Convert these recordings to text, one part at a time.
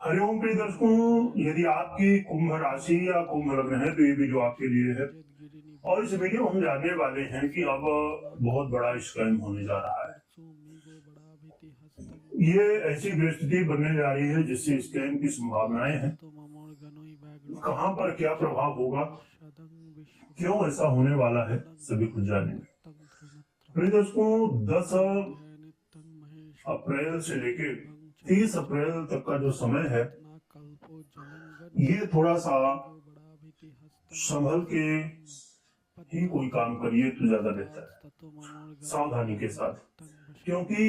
हरिओम प्रिय दर्शकों, यदि आपकी कुंभ राशि या कुंभ लग्न है तो ये वीडियो आपके लिए है। और इस वीडियो में हम जानने वाले हैं कि अब बहुत बड़ा स्कैम होने जा रहा है। ये ऐसी परिस्थिति बनने जा रही है जिससे स्कैम की संभावनाएं हैं। कहां पर क्या प्रभाव होगा, क्यों ऐसा होने वाला है, सभी कुछ जानेंगे। प्रिय दर्शकों, 10 अप्रैल से लेकर 30 अप्रैल तक का जो समय है, ये थोड़ा सा संभल के ही कोई काम करिए तो ज्यादा बेहतर है, सावधानी के साथ। क्योंकि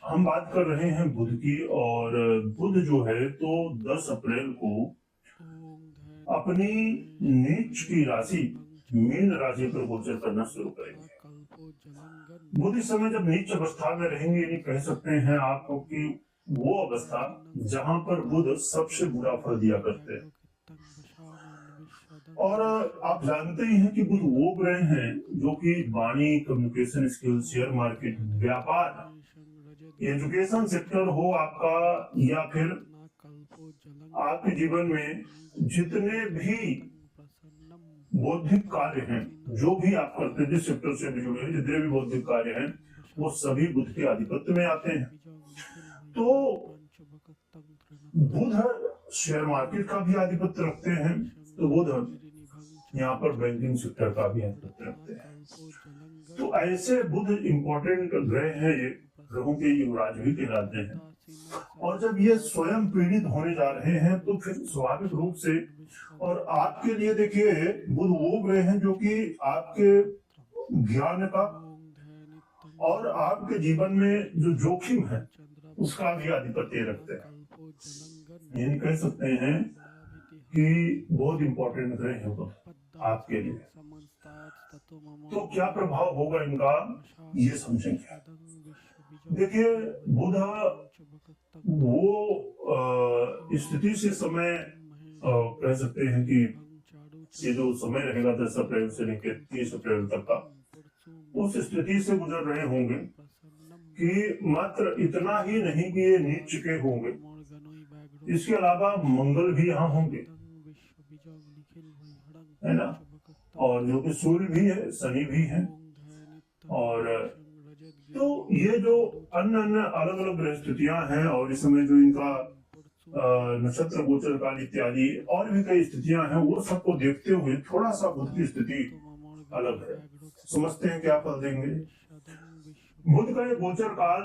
हम बात कर रहे हैं बुध की, और बुध जो है तो 10 अप्रैल को अपनी नीच की राशि मीन राशि पर गोचर करना शुरू करेंगे। बुध इस समय जब नीच अवस्था में रहेंगे, यानी कह सकते हैं आपको कि वो अवस्था जहां पर बुध सबसे बुरा फल दिया करते हैं। और आप जानते ही हैं कि बुध वो ग्रह हैं जो कि वाणी, कम्युनिकेशन स्किल, शेयर मार्केट, व्यापार, एजुकेशन सेक्टर हो आपका, या फिर आपके जीवन में जितने भी बौद्धिक कार्य हैं, जो भी आप करते हैं, जिस सेक्टर से भी जुड़े हैं, जितने भी बौद्धिक कार्य हैं, वो सभी बुध के आधिपत्य में आते हैं। तो बुध शेयर मार्केट का भी आधिपत्य रखते हैं, तो बुध यहाँ पर बैंकिंग सेक्टर का भी आधिपत्य रखते हैं। तो ऐसे बुध इंपॉर्टेंट ग्रह है, ये ग्रहों के युवराज भी कहलाते हैं। और जब ये स्वयं पीड़ित होने जा रहे हैं तो फिर स्वाभाविक रूप से, और आपके लिए देखिए, बुध वो ग्रह हैं जो कि आपके ज्ञान का और आपके जीवन में जो जोखिम है उसका भी आधिपत्य रखते हैं। यानी कह सकते हैं कि बहुत इंपॉर्टेंट ग्रह है वो आपके लिए। तो क्या प्रभाव होगा इनका, ये समझेंगे। देखिए, बुध वो स्थिति से समय कह सकते हैं कि ये जो समय रहेगा 10 अप्रैल से लेकर 30 अप्रैल तक का, उस स्थिति से गुजर रहे होंगे कि मात्र इतना ही नहीं कि ये नीच के होंगे, इसके अलावा मंगल भी यहाँ होंगे, है ना, और जो कि सूर्य भी है, शनि भी है। और तो ये जो अन्य अन्य अलग अलग ग्रह स्थितियां हैं, और इस समय जो इनका नक्षत्र गोचर काल इत्यादि और भी कई स्थितियां हैं, वो सबको देखते हुए थोड़ा सा बुध की स्थिति अलग है। समझते हैं क्या फल देंगे। बुध का ये गोचर काल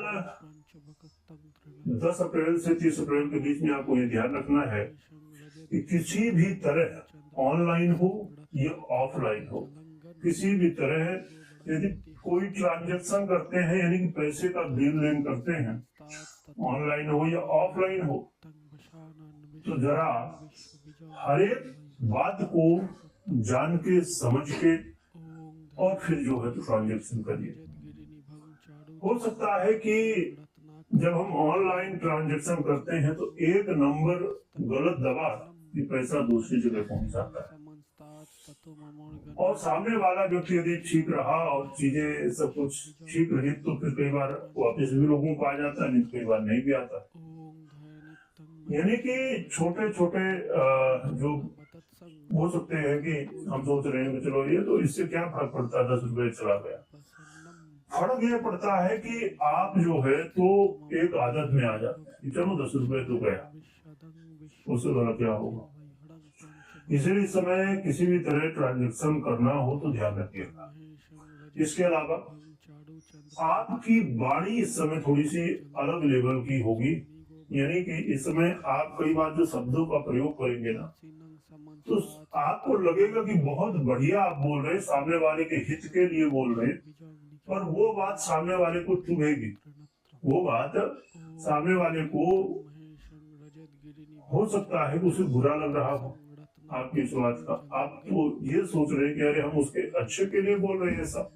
10 अप्रैल से 30 अप्रैल के बीच में आपको ये ध्यान रखना है कि किसी भी तरह ऑनलाइन हो या ऑफलाइन हो, किसी भी तरह यदि कोई ट्रांजैक्शन करते हैं, यानी कि पैसे का लेन देन करते हैं, ऑनलाइन हो या ऑफलाइन हो, तो जरा हर एक बात को जान के समझ के और फिर जो है तो ट्रांजैक्शन करिए। हो सकता है कि जब हम ऑनलाइन ट्रांजैक्शन करते हैं तो एक नंबर गलत दबा कि पैसा दूसरी जगह पहुंच जाता है, और सामने वाला व्यक्ति यदि ठीक रहा और चीजें सब कुछ ठीक रही तो फिर कई बार वापस भी लोगों को आ जाता है, नहीं कई बार नहीं भी आता। यानी कि छोटे छोटे जो हो सकते हैं कि हम सोच रहे हैं कि चलो ये तो इससे क्या फर्क पड़ता है, 10 रुपए चला गया। फर्क ये पड़ता है कि आप जो है तो एक आदत में आ जाते हैं कि चलो 10 रुपए तो गया, उससे भला क्या होगा। इसीलिए इस समय किसी भी तरह ट्रांजैक्शन करना हो तो ध्यान रखिएगा। इसके अलावा आपकी वाणी इस समय थोड़ी सी अलग लेवल की होगी, यानी कि इस समय आप कई बार जो शब्दों का प्रयोग करेंगे ना, तो आपको लगेगा कि बहुत बढ़िया आप बोल रहे हैं, सामने वाले के हित के लिए बोल रहे हैं, पर वो बात सामने वाले को चुभेगी, वो बात सामने वाले को हो सकता है उसे बुरा लग रहा हो आपकी इस बात का। आप तो ये सोच रहे हैं कि अरे हम उसके अच्छे के लिए बोल रहे हैं सब,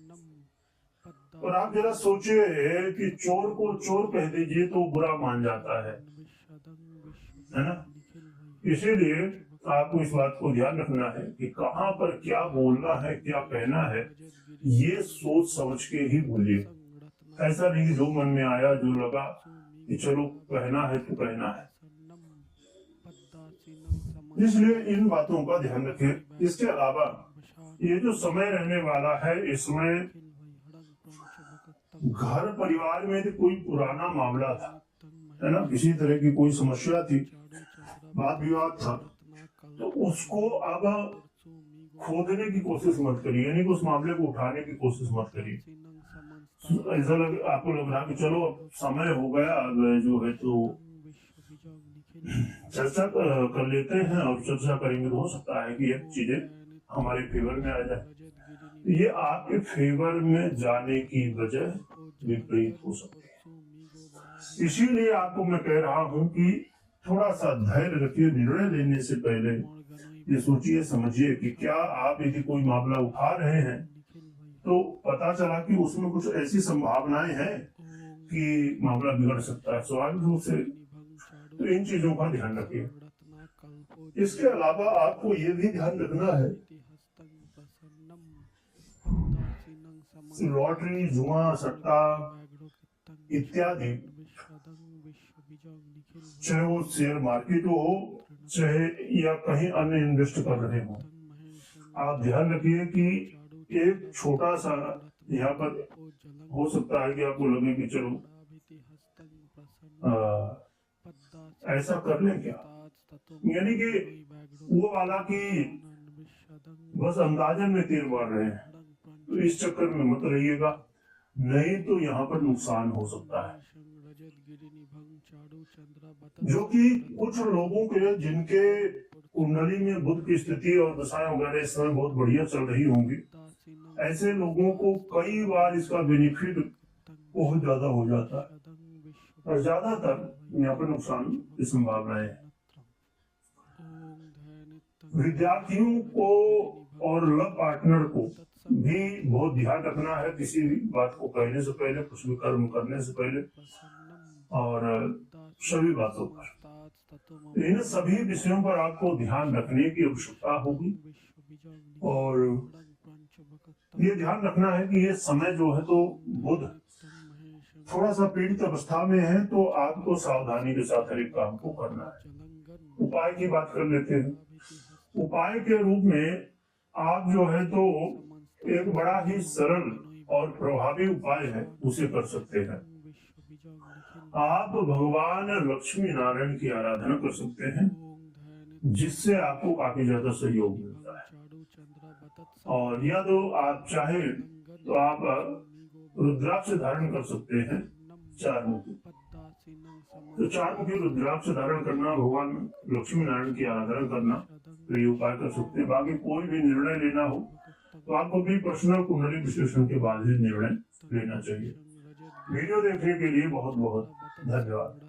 और आप जरा सोचिए कि चोर को चोर कह दीजिए तो बुरा मान जाता है ना। इसीलिए आपको इस बात को ध्यान रखना है कि कहाँ पर क्या बोलना है, क्या कहना है, ये सोच समझ के ही बोलिए। ऐसा नहीं कि जो मन में आया, जो लगा कि चलो कहना है तो कहना है। इसलिए इन बातों का ध्यान रखें। इसके अलावा ये जो समय रहने वाला है, इसमें घर परिवार में कोई पुराना मामला था, है ना, किसी तरह की कोई समस्या थी, वाद विवाद था, तो उसको अब खोदने की कोशिश मत करिए, यानी कि उस मामले को उठाने की कोशिश मत करिए। ऐसा आपको लग रहा है कि चलो अब समय हो गया, अब जो है तो चर्चा कर लेते हैं, और चर्चा करेंगे तो हो सकता है कि ये चीजें हमारे फेवर में आ जाए। ये आपके फेवर में जाने की वजह विपरीत हो सकती है। इसीलिए आपको मैं कह रहा हूं कि थोड़ा सा धैर्य रखिए। निर्णय लेने से पहले ये सोचिए समझिए कि क्या आप यदि कोई मामला उठा रहे हैं तो पता चला कि उसमें कुछ ऐसी संभावनाएं हैं कि मामला बिगड़ सकता है, स्वाभाविक रूप से, तो इन चीजों का ध्यान रखिए। इसके अलावा आपको ये भी ध्यान रखना है, लॉटरी, जुआ, सट्टा इत्यादि, चाहे वो शेयर मार्केट हो, चाहे या कहीं अन्य इन्वेस्ट कर रहे हो, आप ध्यान रखिए कि एक छोटा सा यहाँ पर हो सकता है कि आपको लगे कि चलो ऐसा कर लें क्या, यानी कि वो वाला कि बस अंदाजन में तीर मार रहे हैं, तो इस चक्कर में मत रहिएगा, नहीं तो यहाँ पर नुकसान हो सकता है। जो कि कुछ लोगों के जिनके कुंडली में बुध की स्थिति और दशाएं वगैरह इस समय बहुत बढ़िया चल रही होंगी, ऐसे लोगों को कई बार इसका बेनिफिट बहुत ज्यादा हो जाता है, और ज्यादातर यहाँ पर नुकसान की संभावनाएं है। विद्यार्थियों को और लव पार्टनर को भी बहुत ध्यान रखना है, किसी भी बात को कहने से पहले, कुछ भी कर्म करने से पहले, और सभी बातों पर, इन सभी विषयों पर आपको ध्यान रखने की आवश्यकता होगी। और ये ध्यान रखना है कि ये समय जो है तो बुध थोड़ा सा पीड़ित अवस्था में है, तो आपको सावधानी के साथ हर एक काम को करना है। उपाय की बात कर लेते हैं। उपाय के रूप में आप जो है तो एक बड़ा ही सरल और प्रभावी उपाय है, उसे कर सकते हैं। आप भगवान लक्ष्मी नारायण की आराधना कर सकते हैं, जिससे आपको काफी ज्यादा सहयोग मिलता है। और या तो आप चाहे तो आप रुद्राक्ष धारण कर सकते हैं, 4 मुखी। तो 4 मुखी रुद्राक्ष धारण करना, भगवान लक्ष्मी नारायण की आराधना करना, तो ये उपाय कर सकते हैं। बाकी कोई भी निर्णय लेना हो तो आपको भी पर्सनल कुंडली विश्लेषण के बाद ही निर्णय लेना चाहिए। वीडियो देखने के लिए बहुत बहुत धन्यवाद।